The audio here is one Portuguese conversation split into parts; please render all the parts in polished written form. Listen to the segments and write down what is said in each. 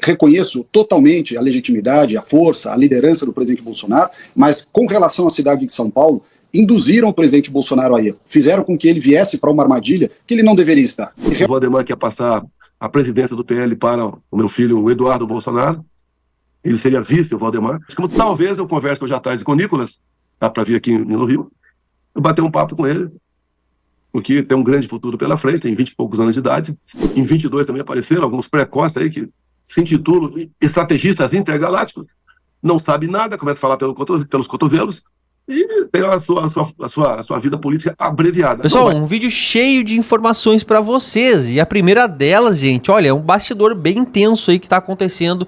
reconheço totalmente a legitimidade, a força, a liderança do presidente Bolsonaro, mas com relação à cidade de São Paulo, induziram o presidente Bolsonaro a erro, fizeram com que ele viesse para uma armadilha que ele não deveria estar. O Valdemar quer passar a presidência do PL para o meu filho, o Eduardo Bolsonaro. Ele seria vice, o Valdemar. Como talvez eu converse hoje à tarde com o Nicolas, dá para vir aqui no Rio, eu bater um papo com ele, porque tem um grande futuro pela frente, tem 20 e poucos anos de idade. Em 22 também apareceram alguns precoces aí que se intitulam estrategistas intergalácticos, não sabe nada, começa a falar pelos cotovelos, e tem a sua vida política abreviada. Pessoal, um vídeo cheio de informações pra vocês, e a primeira delas, gente, olha, é um bastidor bem intenso aí que tá acontecendo,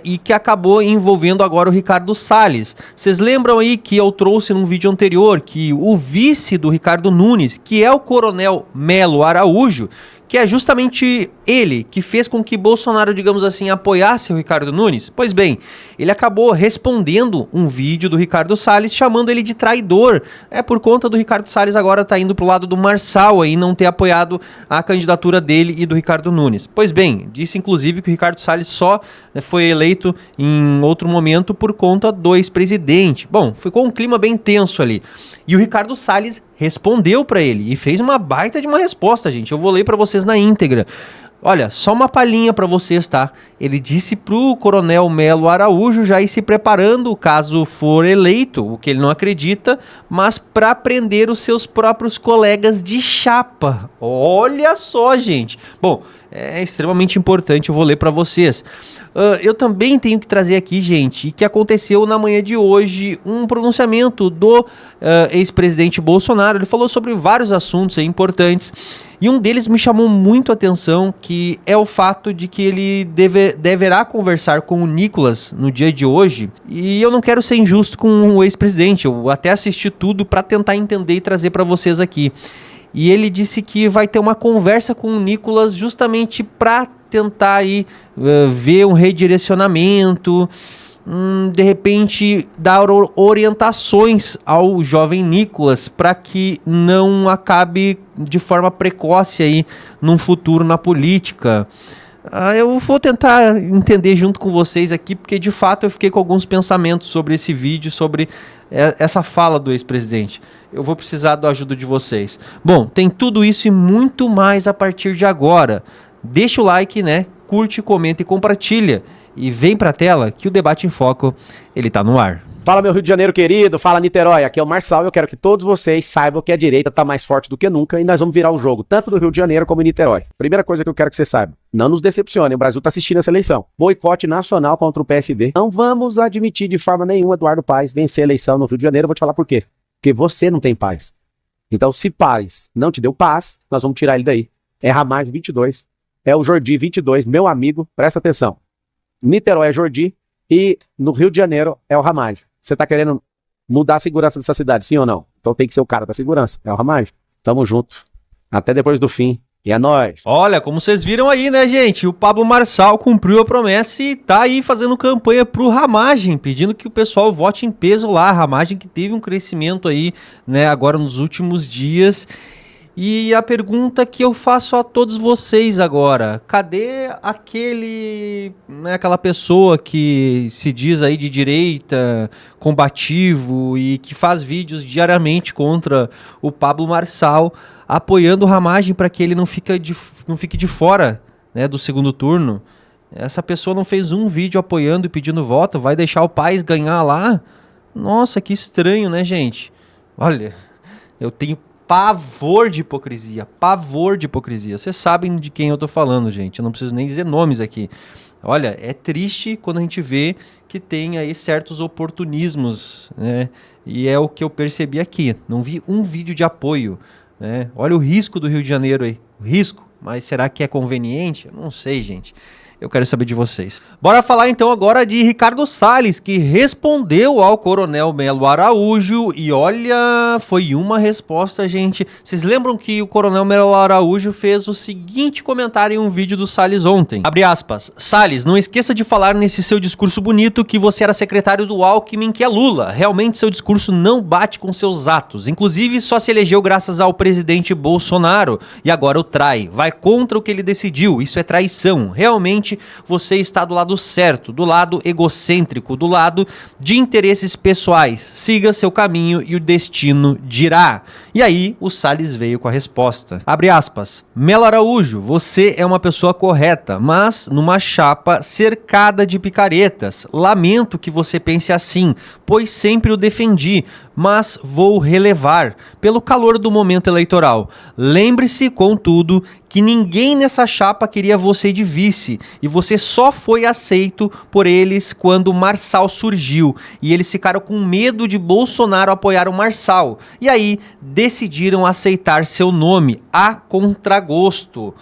e que acabou envolvendo agora o Ricardo Salles. Vocês lembram aí que eu trouxe num vídeo anterior que o vice do Ricardo Nunes, que é o Coronel Melo Araújo, que é justamente ele que fez com que Bolsonaro, digamos assim, apoiasse o Ricardo Nunes? Pois bem, ele acabou respondendo um vídeo do Ricardo Salles chamando ele de traidor. É por conta do Ricardo Salles agora tá indo pro lado do Marçal e não ter apoiado a candidatura dele e do Ricardo Nunes. Pois bem, disse inclusive que o Ricardo Salles só foi eleito em outro momento por conta do ex-presidente. Bom, ficou um clima bem tenso ali. E o Ricardo Salles respondeu para ele e fez uma baita de uma resposta, gente. Eu vou ler para vocês na íntegra. Olha, só uma palhinha para vocês, tá? Ele disse pro Coronel Melo Araújo já ir se preparando caso for eleito, o que ele não acredita, mas para prender os seus próprios colegas de chapa. Olha só, gente. Bom, é extremamente importante, eu vou ler para vocês. Eu também tenho que trazer aqui, gente, que aconteceu na manhã de hoje um pronunciamento do ex-presidente Bolsonaro. Ele falou sobre vários assuntos aí importantes. E um deles me chamou muito a atenção, que é o fato de que ele deverá conversar com o Nicolas no dia de hoje. E eu não quero ser injusto com o ex-presidente, eu até assisti tudo para tentar entender e trazer para vocês aqui. E ele disse que vai ter uma conversa com o Nicolas justamente para tentar aí, ver um redirecionamento, de repente dar orientações ao jovem Nicolas para que não acabe de forma precoce aí num futuro na política. Eu vou tentar entender junto com vocês aqui, porque de fato eu fiquei com alguns pensamentos sobre esse vídeo, sobre essa fala do ex-presidente. Eu vou precisar da ajuda de vocês. Bom, tem tudo isso e muito mais a partir de agora. Deixa o like, né? Curte, comenta e compartilha. E vem pra tela que o Debate em Foco, ele tá no ar. Fala, meu Rio de Janeiro querido, fala Niterói, aqui é o Marçal e eu quero que todos vocês saibam que a direita tá mais forte do que nunca e nós vamos virar o jogo, tanto do Rio de Janeiro como em Niterói. Primeira coisa que eu quero que vocês saibam, não nos decepcionem, o Brasil tá assistindo essa eleição. Boicote nacional contra o PSB. Não vamos admitir de forma nenhuma Eduardo Paes vencer a eleição no Rio de Janeiro, eu vou te falar por quê. Porque você não tem paz. Então, se Paes não te deu paz, nós vamos tirar ele daí. É Ramagem 22, é o Jordi 22, meu amigo, presta atenção. Niterói é Jordi e no Rio de Janeiro é o Ramagem. Você tá querendo mudar a segurança dessa cidade, sim ou não? Então tem que ser o cara da segurança, é o Ramagem. Tamo junto. Até depois do fim. E é nóis. Olha, como vocês viram aí, né, gente? O Pablo Marçal cumpriu a promessa e tá aí fazendo campanha pro Ramagem, pedindo que o pessoal vote em peso lá. A Ramagem que teve um crescimento aí, né, agora nos últimos dias. E a pergunta que eu faço a todos vocês agora, cadê aquela pessoa que se diz aí de direita, combativo e que faz vídeos diariamente contra o Pablo Marçal, apoiando o Ramagem para que ele não fique de fora, né, do segundo turno? Essa pessoa não fez um vídeo apoiando e pedindo voto, vai deixar o Paes ganhar lá? Nossa, que estranho, né, gente? Olha, eu tenho pavor de hipocrisia, pavor de hipocrisia. Vocês sabem de quem eu tô falando, gente. Eu não preciso nem dizer nomes aqui. Olha, é triste quando a gente vê que tem aí certos oportunismos, né? E é o que eu percebi aqui. Não vi um vídeo de apoio, né? Olha o risco do Rio de Janeiro aí. O risco. Mas será que é conveniente? Eu não sei, gente. Eu quero saber de vocês. Bora falar então agora de Ricardo Salles, que respondeu ao Coronel Melo Araújo. E olha, foi uma resposta, gente. Vocês lembram que o Coronel Melo Araújo fez o seguinte comentário em um vídeo do Salles ontem? Abre aspas. Salles, não esqueça de falar nesse seu discurso bonito que você era secretário do Alckmin, que é Lula. Realmente seu discurso não bate com seus atos. Inclusive, só se elegeu graças ao presidente Bolsonaro. E agora o trai. Vai contra o que ele decidiu. Isso é traição. Realmente realmente você está do lado certo, do lado egocêntrico, do lado de interesses pessoais. Siga seu caminho e o destino dirá. E aí o Salles veio com a resposta. Abre aspas. Melo Araújo, você é uma pessoa correta, mas numa chapa cercada de picaretas. Lamento que você pense assim, pois sempre o defendi, mas vou relevar pelo calor do momento eleitoral. Lembre-se, contudo, que ninguém nessa chapa queria você de vice e você só foi aceito por eles quando o Marçal surgiu e eles ficaram com medo de Bolsonaro apoiar o Marçal e aí decidiram aceitar seu nome a contragosto.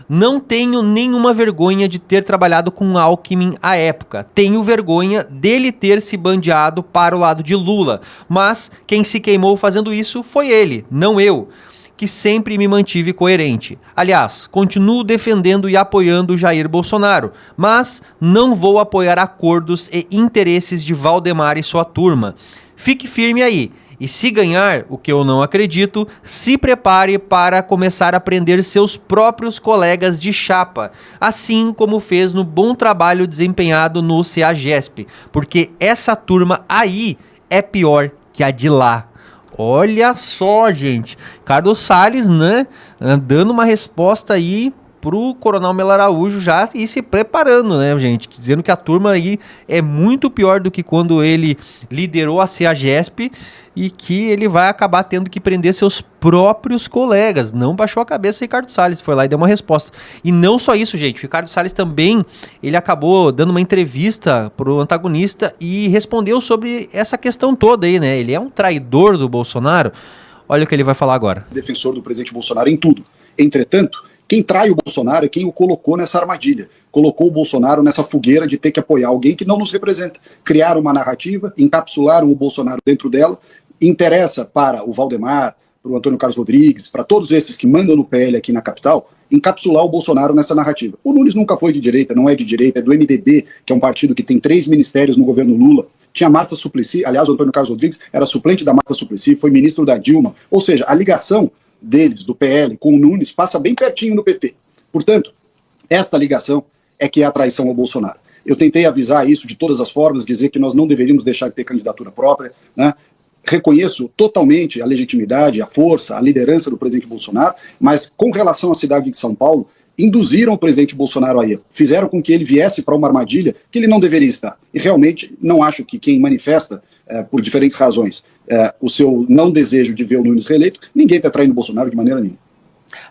Não tenho nenhuma vergonha de ter trabalhado com Alckmin à época. Tenho vergonha dele ter se bandeado para o lado de Lula. Mas quem se queimou fazendo isso foi ele, não eu, que sempre me mantive coerente. Aliás, continuo defendendo e apoiando Jair Bolsonaro, mas não vou apoiar acordos e interesses de Valdemar e sua turma. Fique firme aí. E se ganhar, o que eu não acredito, se prepare para começar a prender seus próprios colegas de chapa, assim como fez no bom trabalho desempenhado no CEAGESP, porque essa turma aí é pior que a de lá. Olha só, gente, Carlos Salles, né, dando uma resposta aí pro Coronel Melo Araújo já e se preparando, né, gente? Dizendo que a turma aí é muito pior do que quando ele liderou a CEAGESP e que ele vai acabar tendo que prender seus próprios colegas. Não baixou a cabeça o Ricardo Salles, foi lá e deu uma resposta. E não só isso, gente, o Ricardo Salles também, ele acabou dando uma entrevista pro antagonista e respondeu sobre essa questão toda aí, né? Ele é um traidor do Bolsonaro. Olha o que ele vai falar agora. Defensor do presidente Bolsonaro em tudo. Entretanto, quem trai o Bolsonaro é quem o colocou nessa armadilha. Colocou o Bolsonaro nessa fogueira de ter que apoiar alguém que não nos representa. Criaram uma narrativa, encapsularam o Bolsonaro dentro dela. Interessa para o Valdemar, para o Antônio Carlos Rodrigues, para todos esses que mandam no PL aqui na capital, encapsular o Bolsonaro nessa narrativa. O Nunes nunca foi de direita, não é de direita, é do MDB, que é um partido que tem 3 ministérios no governo Lula. Tinha Marta Suplicy, aliás, o Antônio Carlos Rodrigues era suplente da Marta Suplicy, foi ministro da Dilma. Ou seja, a ligação deles, do PL, com o Nunes, passa bem pertinho no PT. Portanto, esta ligação é que é a traição ao Bolsonaro. Eu tentei avisar isso de todas as formas, dizer que nós não deveríamos deixar de ter candidatura própria, né? Reconheço totalmente a legitimidade, a força, a liderança do presidente Bolsonaro, mas com relação à cidade de São Paulo, induziram o presidente Bolsonaro a erro, fizeram com que ele viesse para uma armadilha que ele não deveria estar. E realmente não acho que quem manifesta, por diferentes razões, o seu não desejo de ver o Nunes reeleito, ninguém está traindo o Bolsonaro de maneira nenhuma.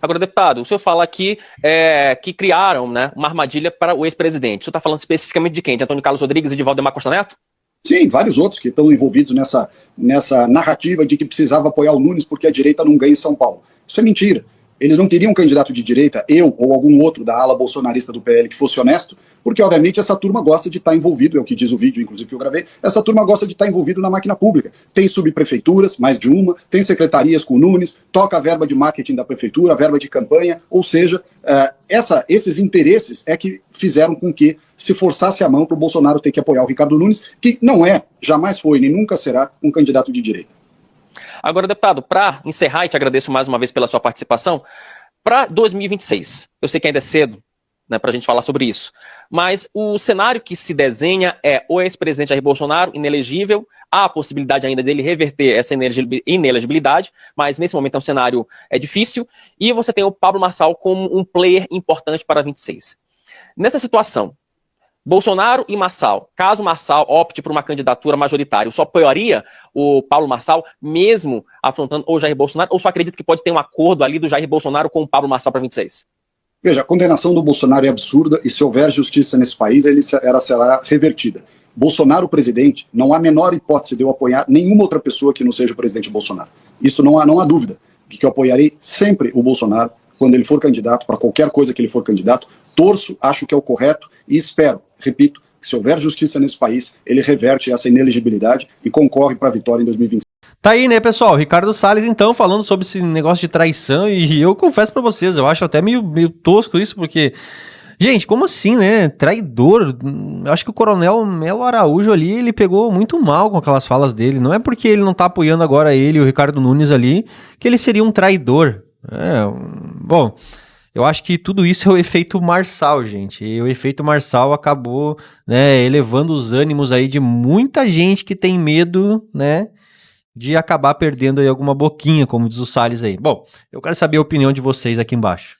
Agora, deputado, o senhor fala aqui que criaram, né, uma armadilha para o ex-presidente. O senhor está falando especificamente de quem? De Antônio Carlos Rodrigues e de Valdemar Costa Neto? Sim, vários outros que estão envolvidos nessa narrativa de que precisava apoiar o Nunes porque a direita não ganha em São Paulo. Isso é mentira. Eles não queriam um candidato de direita, eu ou algum outro da ala bolsonarista do PL que fosse honesto, porque obviamente essa turma gosta de estar envolvido, é o que diz o vídeo, inclusive, que eu gravei, essa turma gosta de estar envolvido na máquina pública. Tem subprefeituras, mais de uma, tem secretarias com o Nunes, toca a verba de marketing da prefeitura, a verba de campanha, ou seja, esses interesses é que fizeram com que se forçasse a mão para o Bolsonaro ter que apoiar o Ricardo Nunes, que não é, jamais foi, nem nunca será um candidato de direita. Agora, deputado, para encerrar, e te agradeço mais uma vez pela sua participação, para 2026, eu sei que ainda é cedo, né, para a gente falar sobre isso, mas o cenário que se desenha é o ex-presidente Jair Bolsonaro inelegível, há a possibilidade ainda dele reverter essa inelegibilidade, mas nesse momento é um cenário difícil, e você tem o Pablo Marçal como um player importante para 26. Nessa situação, Bolsonaro e Marçal, caso Marçal opte por uma candidatura majoritária, só apoiaria o Pablo Marçal, mesmo afrontando o Jair Bolsonaro, ou só acredita que pode ter um acordo ali do Jair Bolsonaro com o Pablo Marçal para 26? Veja, a condenação do Bolsonaro é absurda e se houver justiça nesse país, ela será revertida. Bolsonaro, presidente, não há a menor hipótese de eu apoiar nenhuma outra pessoa que não seja o presidente Bolsonaro. Isso não há dúvida, de que eu apoiarei sempre o Bolsonaro quando ele for candidato, para qualquer coisa que ele for candidato. Torço, acho que é o correto e espero, repito, que se houver justiça nesse país, ele reverte essa inelegibilidade e concorre para a vitória em 2025. Tá aí, né, pessoal? Ricardo Salles, então, falando sobre esse negócio de traição, e eu confesso pra vocês, eu acho até meio tosco isso, porque, gente, como assim, né? Traidor? Eu acho que o Coronel Melo Araújo ali, ele pegou muito mal com aquelas falas dele. Não é porque ele não tá apoiando agora ele e o Ricardo Nunes ali, que ele seria um traidor. Bom, Eu acho que tudo isso é o efeito Marçal, gente. E o efeito Marçal acabou, né, elevando os ânimos aí de muita gente que tem medo, né, de acabar perdendo aí alguma boquinha, como diz o Salles aí. Bom, eu quero saber a opinião de vocês aqui embaixo.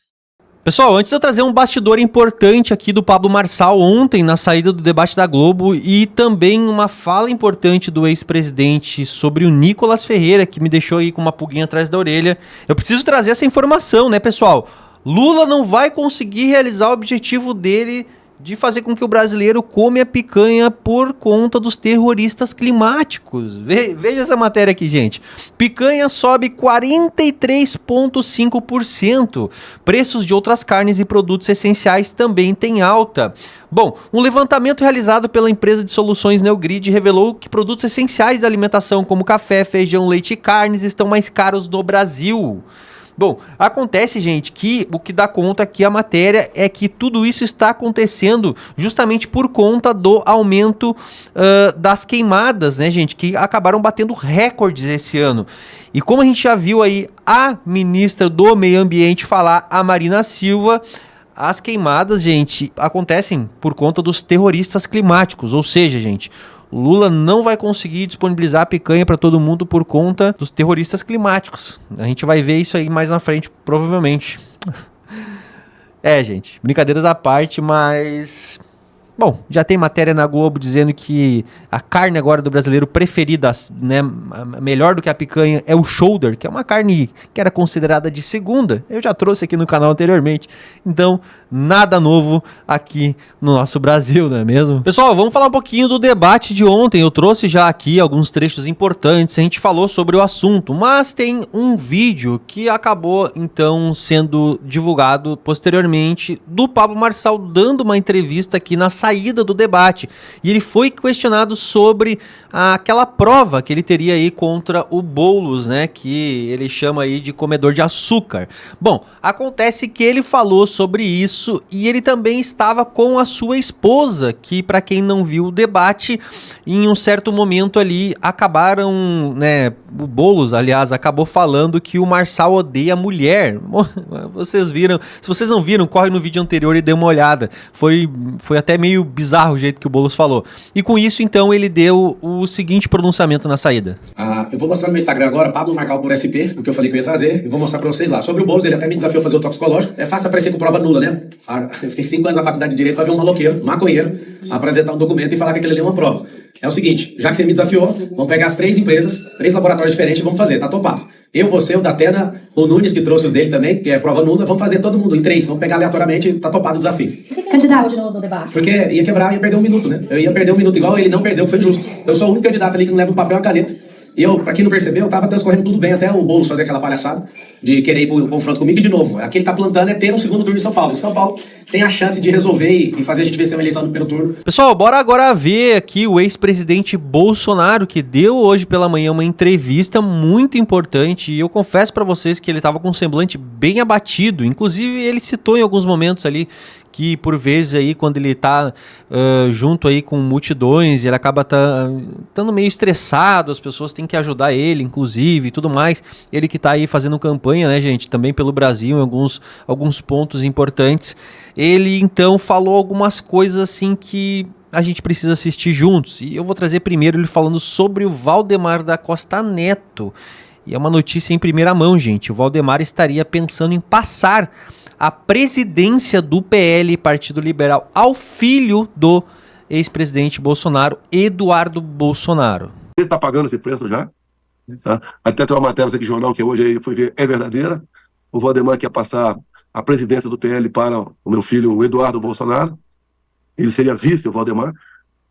Pessoal, antes de eu trazer um bastidor importante aqui do Pablo Marçal ontem na saída do debate da Globo e também uma fala importante do ex-presidente sobre o Nicolas Ferreira, que me deixou aí com uma pulguinha atrás da orelha, eu preciso trazer essa informação, né, pessoal? Lula não vai conseguir realizar o objetivo dele de fazer com que o brasileiro come a picanha por conta dos terroristas climáticos. Veja essa matéria aqui, gente. Picanha sobe 43,5%. Preços de outras carnes e produtos essenciais também têm alta. Bom, um levantamento realizado pela empresa de soluções Neogrid revelou que produtos essenciais da alimentação, como café, feijão, leite e carnes, estão mais caros no Brasil. Bom, acontece, gente, que o que dá conta aqui a matéria é que tudo isso está acontecendo justamente por conta do aumento das queimadas, né, gente, que acabaram batendo recordes esse ano. E como a gente já viu aí a ministra do Meio Ambiente falar, a Marina Silva, as queimadas, gente, acontecem por conta dos terroristas climáticos, ou seja, gente, o Lula não vai conseguir disponibilizar a picanha para todo mundo por conta dos terroristas climáticos. A gente vai ver isso aí mais na frente, provavelmente. Gente, brincadeiras à parte, mas... Bom, já tem matéria na Globo dizendo que a carne agora do brasileiro preferida, né, melhor do que a picanha, é o shoulder, que é uma carne que era considerada de segunda. Eu já trouxe aqui no canal anteriormente. Então, nada novo aqui no nosso Brasil, não é mesmo? Pessoal, vamos falar um pouquinho do debate de ontem. Eu trouxe já aqui alguns trechos importantes, a gente falou sobre o assunto, mas tem um vídeo que acabou, então, sendo divulgado posteriormente do Pablo Marçal dando uma entrevista aqui na saída do debate, e ele foi questionado sobre aquela prova que ele teria aí contra o Boulos, né, que ele chama aí de comedor de açúcar. Bom, acontece que ele falou sobre isso e ele também estava com a sua esposa, que para quem não viu o debate, em um certo momento ali acabaram, né, o Boulos, aliás, acabou falando que o Marçal odeia a mulher. Vocês viram, se vocês não viram, corre no vídeo anterior e dê uma olhada. Foi até meio bizarro o jeito que o Boulos falou. E com isso, então, ele deu o seguinte pronunciamento na saída. Eu vou mostrar no meu Instagram agora, Pablo Marçal por SP, o que eu falei que eu ia trazer, e vou mostrar pra vocês lá. Sobre o Boulos, ele até me desafiou a fazer o toxicológico. É fácil aparecer com prova nula, né? Eu fiquei 5 anos na faculdade de Direito pra ver um maloqueiro, maconheiro, apresentar um documento e falar que aquele ali é uma prova. É o seguinte, já que você me desafiou, vamos pegar as 3 empresas, 3 laboratórios diferentes e vamos fazer, tá topado. Eu, você, o Datena, o Nunes, que trouxe o dele também, que é prova nula, vamos fazer todo mundo em 3, vamos pegar aleatoriamente, tá topado o desafio. Candidato no debate. Porque ia quebrar, ia perder 1 minuto, né? Eu ia perder 1 minuto igual ele não perdeu, que foi justo. Eu sou o único candidato ali que não leva um papel e uma caneta. E eu, pra quem não percebeu, tava transcorrendo tudo bem até o Boulos fazer aquela palhaçada de querer ir pro confronto comigo. E de novo, aqui ele tá plantando é ter um segundo turno em São Paulo. Em São Paulo tem a chance de resolver e fazer a gente vencer uma eleição no primeiro turno. Pessoal, bora agora ver aqui o ex-presidente Bolsonaro, que deu hoje pela manhã uma entrevista muito importante. E eu confesso pra vocês que ele tava com um semblante bem abatido. Inclusive, ele citou em alguns momentos ali que por vezes aí quando ele tá junto aí com multidões, ele acaba estando meio estressado, as pessoas têm que ajudar ele, inclusive, e tudo mais. Ele que tá aí fazendo campanha, né, gente, também pelo Brasil, em alguns pontos importantes. Ele, então, falou algumas coisas, assim, que a gente precisa assistir juntos. E eu vou trazer primeiro ele falando sobre o Valdemar da Costa Neto. E é uma notícia em primeira mão, gente. O Valdemar estaria pensando em passar a presidência do PL, Partido Liberal, ao filho do ex-presidente Bolsonaro, Eduardo Bolsonaro. Ele está pagando esse preço já. Tá? Até tem uma matéria aqui de jornal que hoje aí foi ver, é verdadeira. O Valdemar quer passar a presidência do PL para o meu filho, o Eduardo Bolsonaro. Ele seria vice, o Valdemar.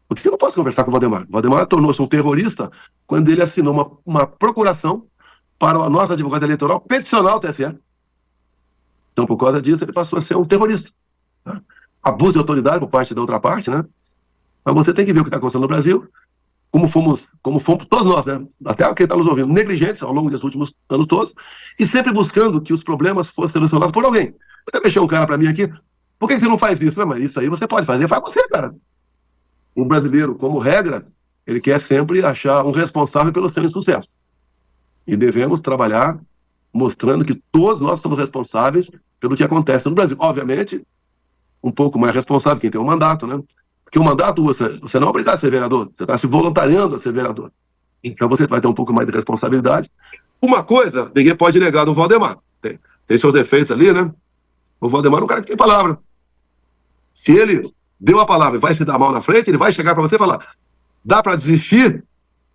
Por que eu não posso conversar com o Valdemar? O Valdemar tornou-se um terrorista quando ele assinou uma procuração para a nossa advogada eleitoral peticionar o TSE. Então, por causa disso, ele passou a ser um terrorista. Tá? Abuso de autoridade por parte da outra parte, né? Mas você tem que ver o que está acontecendo no Brasil, como fomos todos nós, né? Até quem está nos ouvindo, negligentes ao longo desses últimos anos todos, e sempre buscando que os problemas fossem solucionados por alguém. Você mexeu um cara para mim aqui, por que você não faz isso? Mas isso aí você pode fazer, faz você, cara. O brasileiro, como regra, ele quer sempre achar um responsável pelo seu insucesso. E devemos trabalhar mostrando que todos nós somos responsáveis pelo que acontece no Brasil. Obviamente, um pouco mais responsável quem tem um mandato, né? Porque o mandato, você não é obrigado a ser vereador, você está se voluntariando a ser vereador. Então você vai ter um pouco mais de responsabilidade. Uma coisa, ninguém pode negar do Valdemar. Tem seus defeitos ali, né? O Valdemar é um cara que tem palavra. Se ele deu a palavra e vai se dar mal na frente, ele vai chegar para você e falar: dá para desistir?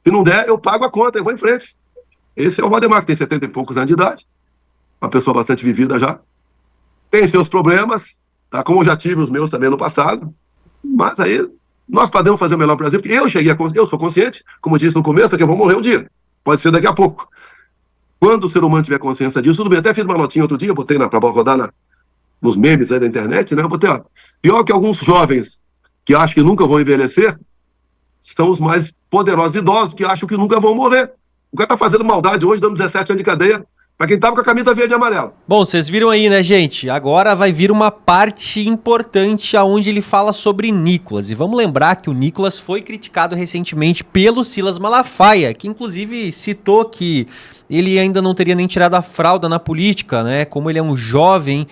Se não der, eu pago a conta, eu vou em frente. Esse é o Valdemar, que tem 70 e poucos anos de idade, uma pessoa bastante vivida já. Tem seus problemas, tá? Como eu já tive os meus também no passado. Mas aí nós podemos fazer o melhor Brasil, porque eu sou consciente, como eu disse no começo, que eu vou morrer um dia. Pode ser daqui a pouco. Quando o ser humano tiver consciência disso, tudo bem. Até fiz uma notinha outro dia, botei para rodar nos memes aí da internet, né? Eu botei, ó, pior que alguns jovens que acham que nunca vão envelhecer, são os mais poderosos idosos que acham que nunca vão morrer. O cara tá fazendo maldade hoje, dando 17 anos de cadeia, pra quem tava com a camisa verde e amarela. Bom, vocês viram aí, né, gente? Agora vai vir uma parte importante onde ele fala sobre Nicolas. E vamos lembrar que o Nicolas foi criticado recentemente pelo Silas Malafaia, que inclusive citou que ele ainda não teria nem tirado a fralda na política, né? Como ele é um jovem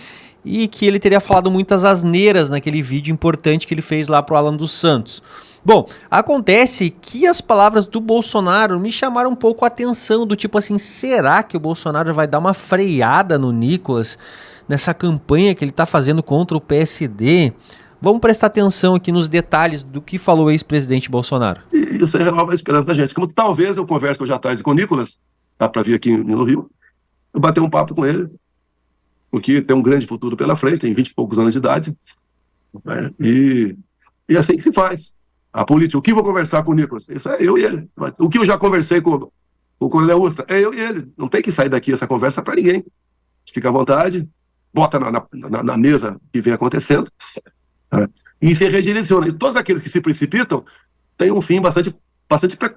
e que ele teria falado muitas asneiras naquele vídeo importante que ele fez lá pro Alan dos Santos. Bom, acontece que as palavras do Bolsonaro me chamaram um pouco a atenção, do tipo assim, será que o Bolsonaro vai dar uma freada no Nicolas nessa campanha que ele está fazendo contra o PSD? Vamos prestar atenção aqui nos detalhes do que falou o ex-presidente Bolsonaro. E isso aí renova a esperança da gente. Como talvez eu converse hoje à tarde com o Nicolas, dá para vir aqui no Rio, eu bater um papo com ele, porque tem um grande futuro pela frente, tem 20 e poucos anos de idade, né? E é assim que se faz. A política, o que eu vou conversar com o Nicolas? Isso é eu e ele. O que eu já conversei com o Coronel Ustra? É eu e ele. Não tem que sair daqui essa conversa para ninguém. Fica à vontade, bota na mesa que vem acontecendo, né? E se redireciona. E todos aqueles que se precipitam têm um fim bastante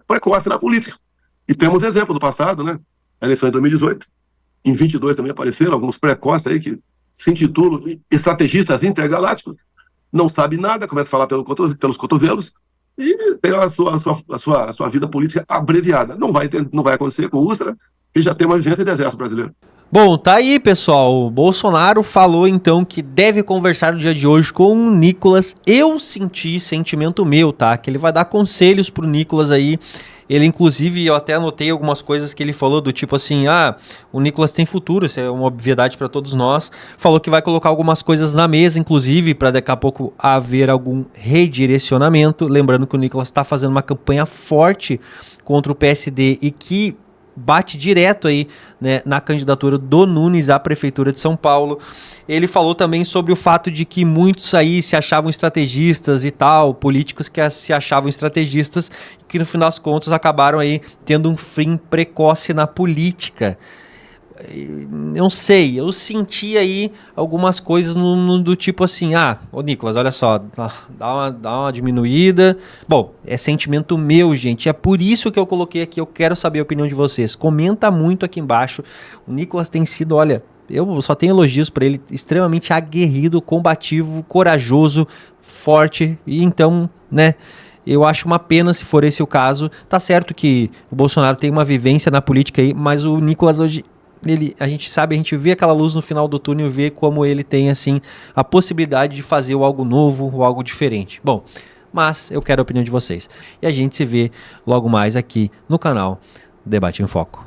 precoce na política. E temos exemplo do passado, né? A eleição em 2018. Em 22 também apareceram alguns precoces aí que se intitulam estrategistas intergalácticos. Não sabe nada, começa a falar pelos cotovelos e tem a sua vida política abreviada. Não vai acontecer com o Ustra, que já tem uma vigência de exército brasileiro. Bom, tá aí, pessoal. O Bolsonaro falou então que deve conversar no dia de hoje com o Nicolas. Eu senti sentimento meu, tá? Que ele vai dar conselhos pro Nicolas aí. Ele, inclusive, eu até anotei algumas coisas que ele falou do tipo assim, o Nicolas tem futuro, isso é uma obviedade para todos nós. Falou que vai colocar algumas coisas na mesa, inclusive, para daqui a pouco haver algum redirecionamento. Lembrando que o Nicolas está fazendo uma campanha forte contra o PSD e que bate direto aí, né, na candidatura do Nunes à Prefeitura de São Paulo. Ele falou também sobre o fato de que muitos aí se achavam estrategistas e tal, políticos que se achavam estrategistas, que no final das contas acabaram aí tendo um fim precoce na política. Eu não sei, eu senti aí algumas coisas do tipo assim, ô Nicolas, olha só, dá uma diminuída. Bom, é sentimento meu, gente, é por isso que eu coloquei aqui, eu quero saber a opinião de vocês. Comenta muito aqui embaixo. O Nicolas tem sido, olha, eu só tenho elogios para ele, extremamente aguerrido, combativo, corajoso, forte, e então, né, eu acho uma pena se for esse o caso. Tá certo que o Bolsonaro tem uma vivência na política aí, mas o Nicolas hoje, a gente vê aquela luz no final do túnel e vê como ele tem, assim, a possibilidade de fazer algo novo, ou algo diferente. Bom, mas eu quero a opinião de vocês. E a gente se vê logo mais aqui no canal Debate em Foco.